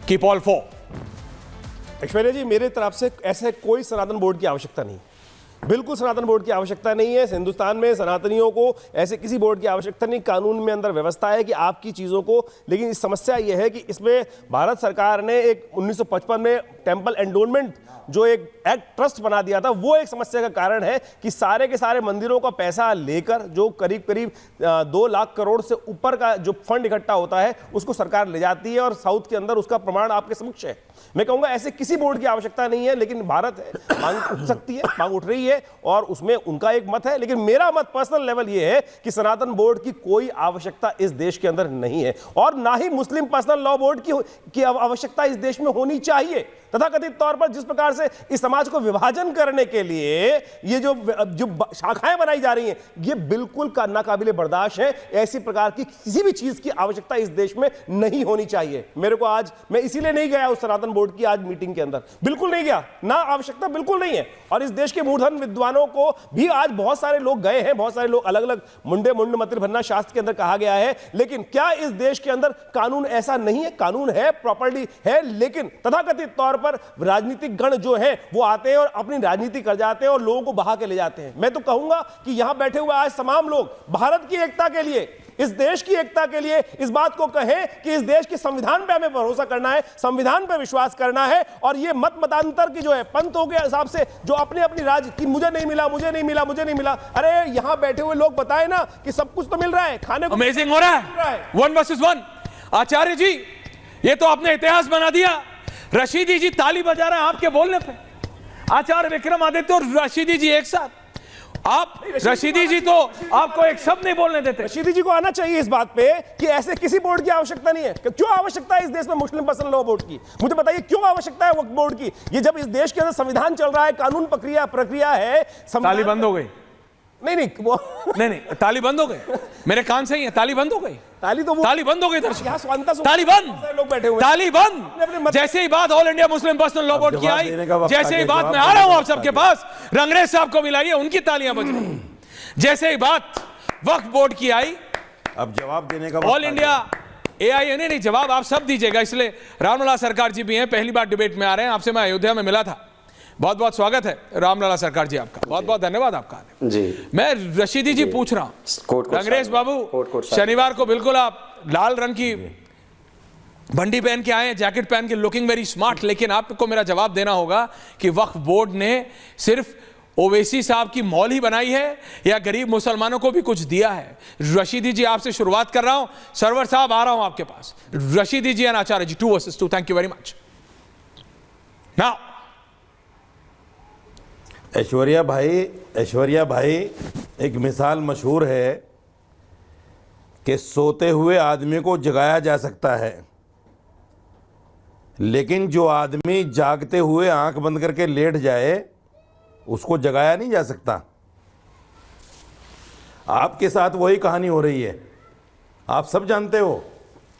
Keep all for. Aishwarya ji, मेरे तरफ से ऐसे कोई सनातन बोर्ड की आवश्यकता नहीं, बिल्कुल सनातन बोर्ड की आवश्यकता नहीं है। हिंदुस्तान में सनातनियों को ऐसे किसी बोर्ड की आवश्यकता नहीं। कानून में अंदर व्यवस्था है कि आपकी चीज़ों को, लेकिन इस समस्या यह है कि इसमें भारत सरकार ने एक 1955 में टेम्पल एंडोनमेंट जो एक एक्ट ट्रस्ट बना दिया था, वो एक समस्या का कारण है कि सारे के सारे मंदिरों का पैसा लेकर जो करीब करीब 2 लाख करोड़ से ऊपर का जो फंड इकट्ठा होता है उसको सरकार ले जाती है, और साउथ के अंदर उसका प्रमाण आपके समक्ष है। मैं कहूँगा ऐसे किसी बोर्ड की आवश्यकता नहीं है, लेकिन भारत है मांग उठ सकती है, मांग उठ रही है और उसमें उनका एक मत है। लेकिन मेरा मत पर्सनल लेवल ये है कि सनातन बोर्ड की कोई आवश्यकता इस देश के अंदर नहीं है, और ना ही मुस्लिम पर्सनल लॉ बोर्ड की आवश्यकता इस देश में होनी चाहिए। तथाकथित तौर पर जिस प्रकार से इस समाज को विभाजन करने के लिए ये जो शाखाएं बनाई जा रही हैं, ये बिल्कुल नाकाबिले बर्दाश्त है। ऐसी प्रकार की किसी भी चीज की आवश्यकता इस देश में नहीं होनी चाहिए। मेरे को आज, मैं इसीलिए नहीं गया उस सनातन बोर्ड की आज मीटिंग के अंदर, बिल्कुल नहीं गया, ना आवश्यकता बिल्कुल नहीं है। और इस देश के मूर्धन विद्वानों को भी आज बहुत सारे लोग गए हैं, बहुत सारे लोग अलग अलग मुंडे मुंड मतिर भन्ना शास्त्र के अंदर कहा गया है, लेकिन क्या इस देश के अंदर कानून ऐसा नहीं है? कानून है, प्रॉपर्टी है, लेकिन तथाकथित तौर पर राजनीतिक गण जो हैं वो आते हैं और अपनी राजनीति कर जाते हैं और लोगों को बहा के ले जाते हैं। मैं तो कहूंगा कि यहां बैठे हुए आज तमाम लोग भारत की एकता के लिए, इस देश की एकता के लिए इस बात को कहें कि इस देश के संविधान पे हमें भरोसा करना है, संविधान पे विश्वास करना है, और ये मत मतांतर की जो है पंथों के हिसाब से जो अपने अपनी राज की मुझे नहीं मिला, मुझे नहीं मिला, मुझे नहीं मिला, अरे यहां बैठे हुए लोग बताएं ना कि सब कुछ तो मिल रहा है, खाने को अमेजिंग हो रहा है, 1 वर्सेस 1। आचार्य जी, ये तो आपने इतिहास बना दिया। रशीदी जी ताली बजा रहे हैं आपके बोलने पे, आचार्य विक्रमादित्य और रशीदी जी एक साथ। आप रशीदी जी तो आपको एक शब्द नहीं बोलने देते। रशीदी जी को आना चाहिए इस बात पे कि ऐसे किसी बोर्ड की आवश्यकता नहीं है। क्यों आवश्यकता है इस देश में मुस्लिम पर्सनल लॉ बोर्ड की? मुझे बताइए क्यों आवश्यकता है वक्फ बोर्ड की? ये जब इस देश के अंदर संविधान चल रहा है, कानून प्रक्रिया है, ताली बंद हो गई। नहीं वो नहीं, ताली बंद हो गई, मेरे कान से ही है, ताली बंद हो गई, ताली बंद हो गई। ताली बंद, लोग बैठे हुए, ताली बंद। जैसे ही बात all India Muslim personal law board की आई, जैसे ही बात मैं आ रहा हूं आप सबके पास, रंगरेज साहब को मिलाइए, उनकी तालियां बज रही। जैसे ही बात वक्फ बोर्ड की आई, अब जवाब देने का ऑल इंडिया AIA नहीं, जवाब आप सब दीजिएगा, इसलिए रामलला सरकार जी भी हैं, पहली बार डिबेट में आ रहे हैं। आपसे मैं अयोध्या में मिला था, बहुत बहुत स्वागत है रामलला सरकार जी आपका, बहुत बहुत धन्यवाद आपका जी। मैं रशीदी जी पूछ रहा हूं, अंग्रेज बाबू शनिवार को बिल्कुल आप लाल रंग की बंडी पहन के आए हैं, जैकेट पहन के, लुकिंग वेरी स्मार्ट, लेकिन आपको मेरा जवाब देना होगा कि वक्फ बोर्ड ने सिर्फ ओवैसी साहब की मॉल ही बनाई है या गरीब मुसलमानों को भी कुछ दिया है? रशीदी जी आपसे शुरुआत कर रहा हूं, सरवर साहब आ रहा हूं आपके पास। Rashidi ji and Acharya ji, 2 versus 2। Thank you very much. Now Aishwarya भाई, एक मिसाल मशहूर है कि सोते हुए आदमी को जगाया जा सकता है, लेकिन जो आदमी जागते हुए आंख बंद करके लेट जाए उसको जगाया नहीं जा सकता। आपके साथ वही कहानी हो रही है, आप सब जानते हो।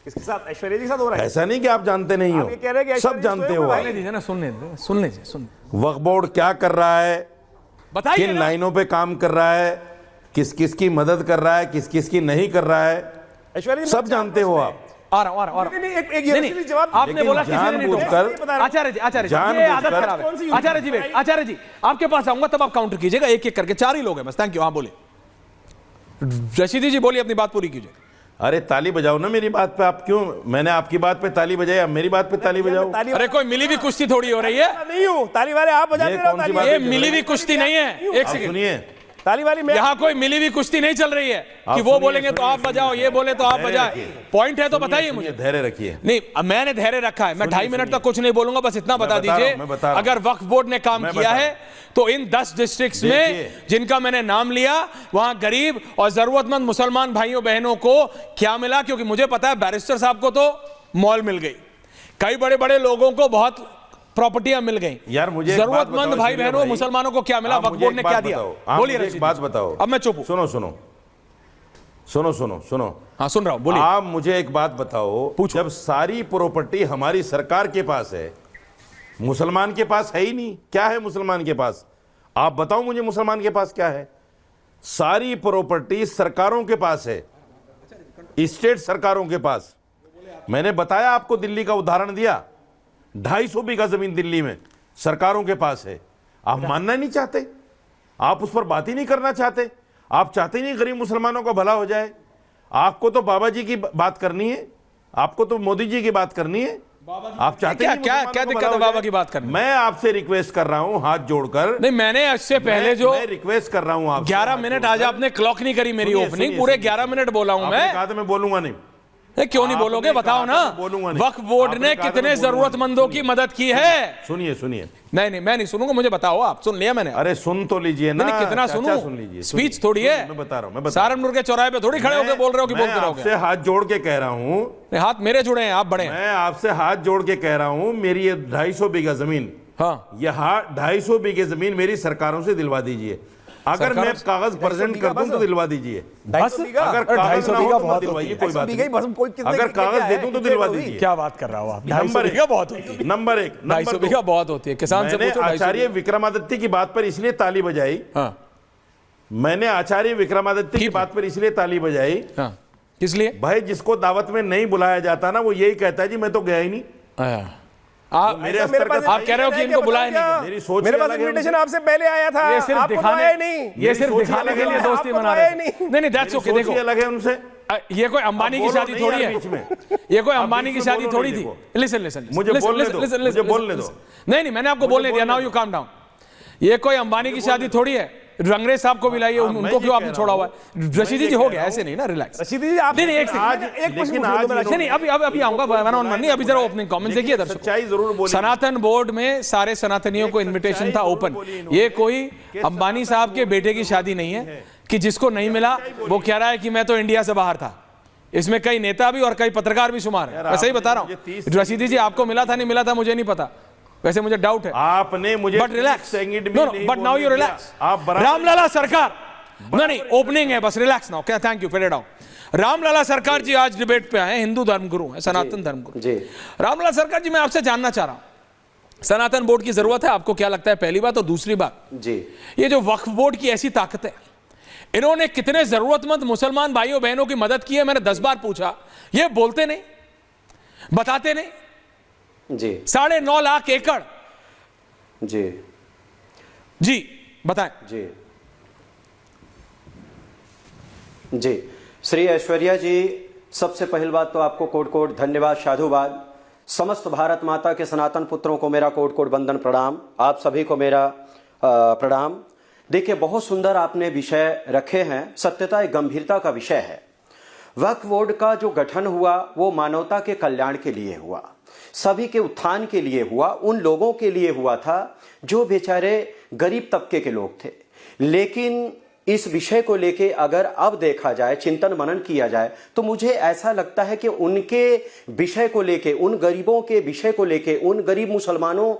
इसके साथ ऐश्वर्या जी के साथ हो रहा है। ऐसा नहीं कि आप जानते नहीं हो, सब जानते हो। सुन लीजिए। वक्फ बोर्ड क्या कर रहा है, बताइए, किन लाइनों पे काम कर रहा है, किस किस की मदद कर रहा है, किस किस की नहीं कर रहा है, ऐश्वर्या जी सब जानते हो आप। आ रहा हूं। नहीं, जवाब आपने बोला किसी ने नहीं टोका। आचार्य जी, ये आदत खराब है। आचार्य जी आपके पास आऊंगा तब आप काउंटर कीजिएगा, एक एक करके, 4 ही लोग हैं बस। Thank you. हाँ बोलिए रशीदी जी, बोलिए, अपनी बात पूरी कीजिए। अरे ताली बजाओ ना मेरी बात पे, आप क्यों, मैंने आपकी बात पे ताली बजाई, अब मेरी बात पे ताली बजाओ। अरे कोई मिली भी कुश्ती थोड़ी हो रही है, नहीं हूं ताली वाले, आप बजा रहे हो। ये मिली भी कुश्ती नहीं है, एक सेकंड सुनिए, ताली वाली में यहाँ कोई मिली भी कुश्ती नहीं चल रही है कि वो बोलेंगे तो आप बजाओ, ये बोले तो आप बजाए। पॉइंट है तो बताइए मुझे। धैर्य रखिए। नहीं, मैंने धैर्य रखा है, मैं 2.5 मिनट तक कुछ नहीं बोलूंगा, बस इतना बता दीजिए, अगर वक्फ बोर्ड ने काम किया है तो इन 10 डिस्ट्रिक्ट्स में जिनका मैंने नाम लिया, वहां गरीब और जरूरतमंद मुसलमान भाइयों बहनों को क्या मिला? क्योंकि मुझे पता है बैरिस्टर साहब को तो मॉल मिल गई, कई बड़े बड़े लोगों को बहुत प्रॉपर्टियां मिल गई यार। मुझे जरूरतमंद भाई बहनों मुसलमानों को क्या मिला? वक्फ बोर्ड ने क्या दिया? बोलिए, एक बात बताओ। अब मैं चुप हूं। सुनो। हाँ सुन रहा हूं, बोलिए। आप मुझे एक बात बताओ, जब सारी प्रॉपर्टी हमारी सरकार के पास है, मुसलमान के पास है ही नहीं, क्या है मुसलमान के पास? आप बताओ मुझे, मुसलमान के पास क्या है? सारी प्रॉपर्टी सरकारों के पास है, स्टेट सरकारों के पास। मैंने बताया आपको, दिल्ली का उदाहरण दिया, 250 बीघा जमीन दिल्ली में सरकारों के पास है। आप मानना नहीं चाहते, आप उस पर बात ही नहीं करना चाहते। आप चाहते नहीं गरीब मुसलमानों का भला हो जाए। आपको तो बाबा जी की बात करनी है, आपको तो मोदी जी की बात करनी है। आप चाहते क्या नहीं क्या मुसलमानों क्या को दिक्कत भला है हो बाबा जाए? की बात करने? मैं आपसे रिक्वेस्ट कर रहा हूं हाथ जोड़कर। नहीं, मैंने इससे पहले जो मैं रिक्वेस्ट कर रहा हूं आपसे 11 मिनट आज आपने क्लॉक नहीं करी मेरी सुनिए, ओपनिंग, सुनिए, पूरे सुनिए, 11 मिनट बोला हूं मैं। कहा था मैं बोलूंगा नहीं। क्यों नहीं बोलोगे, आपने बताओ कहा ना। था मैं बोलूंगा नहीं। वक्फ बोर्ड आपने ने कहा था कितने मैं बोलूंगा जरूरतमंदों नहीं। की मदद की है? सुनिए सुनिए। नहीं नहीं, मैं नहीं सुनूंगा, मुझे बताओ। आप सुन लिया मैंने? अरे सुन तो लीजिए ना। नहीं, कितना चाचा, सुनूं? सुन लीजिए। स्पीच थोड़ी है। मैं बता रहा हूं, सहारनपुर के चौराहे पे थोड़ी खड़े होकर बोल रहे हो कि बोलते मैं रहोगे। आपसे हाथ जोड़ के कह रहा हूं, नहीं, हाथ मेरे जुड़े हैं, आप बड़े हैं। मैं आपसे हाथ जोड़ के कह रहा हूं, मेरी ये 250 बीघा जमीन, हाँ, यहाँ 250 बीघे जमीन मेरी सरकारों से दिलवा दीजिए। अगर मैं कागज प्रेजेंट कर दूं तो दिलवा दीजिए। बस अगर कागज ना हो तो मत दिलवाइए, कोई बात नहीं। अगर कागज दे दूं तो दिलवा दीजिए। क्या बात कर रहा हो आप? नंबर 250 बीघा बहुत होती है। नंबर 1। 250 बीघा बहुत होती है। किसान से मैंने पूछो 250 आचार्य विक्रमादित्य की बात पर इसलिए ताली बजाई, हाँ मैंने आचार्य विक्रमादित्य की बात पर इसलिए ताली बजाई, हाँ, किस लिए? भाई जिसको दावत में नहीं बुलाया जाता ना, वो यही कहता है जी मैं तो गया ही नहीं। आप मेरे स्तर का आप कह रहे हो कि इनको बुलाया नहीं? मेरी सोच मेरे ही पास अलग है इनविटेशन उनसे। आपसे पहले आया था, ये सिर्फ आपको तो दिखाने आया नहीं। ये सिर्फ सोच ही दिखाने अलग के है, लिए दोस्ती आपको मना तो रहे आया हैं। नहीं। नहीं नहीं, दैट्स ओके। सोच ही देखो, अलग है उनसे। ये कोई अंबानी की बोलो शादी नहीं थोड़ी यार है। बीच में। ये कोई आप अंबानी की बीच में शादी बोलो थोड़ी नहीं, थी। देखो। लिसन लिसन, मुझे बोलने दो, मुझे बोलने दो। नहीं नहीं, मैंने आपको बोलने दिया। Now you calm down. ये कोई अंबानी की शादी थोड़ी है। रंगरेज साहब को बुलाइए, उनको क्यों आपने छोड़ा हुआ है? रशीदी जी हो गया, ऐसे नहीं ना, रिलैक्स। रशीदी जी, आप नहीं नहीं, एक आज सेकंड, एक लेकिन आज नहीं अभी आऊंगा वन ऑन वन नहीं, अभी जरा ओपनिंग कमेंट्स देखिए दर्शकों। सच्चाई जरूर बोली। सनातन बोर्ड में सारे सनातनियों को इनविटेशन था ओपन। ये कोई अंबानी साहब के बेटे की शादी नहीं है कि जिसको नहीं मिला वो कह रहा है कि मैं तो इंडिया से बाहर था। इसमें कई नेता भी और कई पत्रकार भी शुमार है। मैं सही बता रहा हूँ। रशीदी जी, आपको मिला था नहीं मिला था मुझे नहीं पता, वैसे मुझे डाउट है। आपने मुझे but relax, no but now you relax. आप रामलाला सरकार, नहीं ओपनिंग है बस, रिलैक्स नाउ। क्या, thank you, fade down. Ramlala सरकार जी आज डिबेट पे आए, हिंदू धर्मगुरु हैं, सनातन धर्मगुरु जी। रामलाला सरकार जी, मैं आपसे जानना चाह रहा हूं, सनातन बोर्ड की जरूरत है, आपको क्या लगता है? पहली बात। और दूसरी बात जी, ये जो वक्फ बोर्ड की ऐसी ताकत है, इन्होंने कितने जरूरतमंद मुसलमान भाइयों बहनों की मदद की है? मैंने 10 बार पूछा, ये बोलते नहीं, बताते नहीं जी। 9.5 लाख एकड़ जी जी, बताएं जी। जी, श्री ऐश्वर्या जी, सबसे पहली बात तो आपको कोट कोट धन्यवाद, साधुवाद। समस्त भारत माता के सनातन पुत्रों को मेरा कोट कोट वंदन प्रणाम। आप सभी को मेरा प्रणाम। देखिए, बहुत सुंदर आपने विषय रखे हैं, सत्यता एक गंभीरता का विषय है। वक्फ बोर्ड का जो गठन हुआ वो मानवता के कल्याण के लिए हुआ, सभी के उत्थान के लिए हुआ, उन लोगों के लिए हुआ था जो बेचारे गरीब तबके के लोग थे। लेकिन इस विषय को लेके अगर अब देखा जाए, चिंतन मनन किया जाए, तो मुझे ऐसा लगता है कि उनके विषय को लेके, उन गरीबों के विषय को लेके, उन गरीब मुसलमानों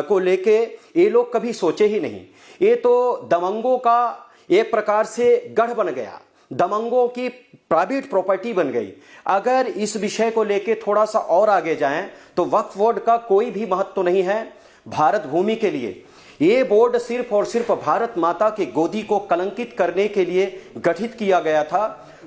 को लेके ये लोग कभी सोचे ही नहीं। ये तो दबंगों का एक प्रकार से गढ़ बन गया, दबंगों की प्राइवेट प्रॉपर्टी बन गई। अगर इस विषय को लेके थोड़ा सा और आगे जाएं तो वक्फ बोर्ड का कोई भी महत्व नहीं है भारत भूमि के लिए। ये बोर्ड सिर्फ और सिर्फ भारत माता की गोदी को कलंकित करने के लिए गठित किया गया था।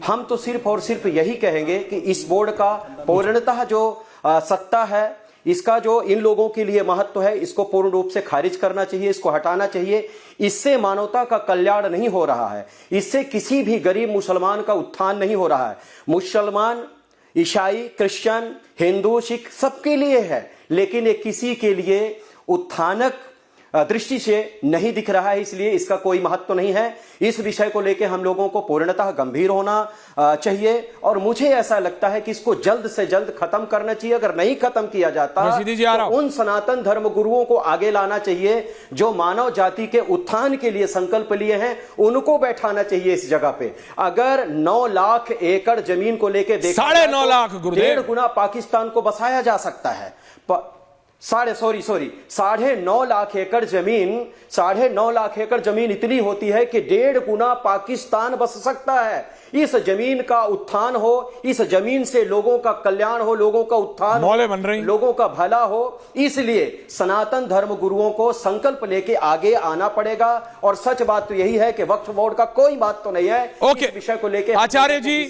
हम तो सिर्फ और सिर्फ यही कहेंगे कि इस बोर्ड का पूर्णतः जो सत्ता है, इसका जो इन लोगों के लिए महत्व है, इसको पूर्ण रूप से खारिज करना चाहिए, इसको हटाना चाहिए। इससे मानवता का कल्याण नहीं हो रहा है, इससे किसी भी गरीब मुसलमान का उत्थान नहीं हो रहा है। मुसलमान, ईसाई, क्रिश्चियन, हिंदू, सिख सबके लिए है, लेकिन ये किसी के लिए उत्थानक दृष्टि से नहीं दिख रहा है, इसलिए इसका कोई महत्व नहीं है। इस विषय को लेकर हम लोगों को पूर्णतः गंभीर होना चाहिए और मुझे ऐसा लगता है कि इसको जल्द से जल्द खत्म करना चाहिए। अगर नहीं खत्म किया जाता तो उन सनातन धर्म गुरुओं को आगे लाना चाहिए जो मानव जाति के उत्थान के लिए संकल्प लिए हैं, उनको बैठाना चाहिए इस जगह पे। अगर 9 लाख एकड़ जमीन को लेकर देखा 9.5 लाख, 1.5 गुना पाकिस्तान को बसाया जा सकता है। 9.5 लाख एकड़ जमीन, 9.5 लाख एकड़ जमीन इतनी होती है कि 1.5 गुना पाकिस्तान बस सकता है। इस जमीन का उत्थान हो, इस जमीन से लोगों का कल्याण हो, लोगों का उत्थान बन रही, लोगों का भला हो। इसलिए सनातन धर्म गुरुओं को संकल्प लेके आगे आना पड़ेगा। और सच बात तो यही है कि वक्फ बोर्ड का कोई बात तो नहीं है। ओके, इस विषय को लेके आचार्य जी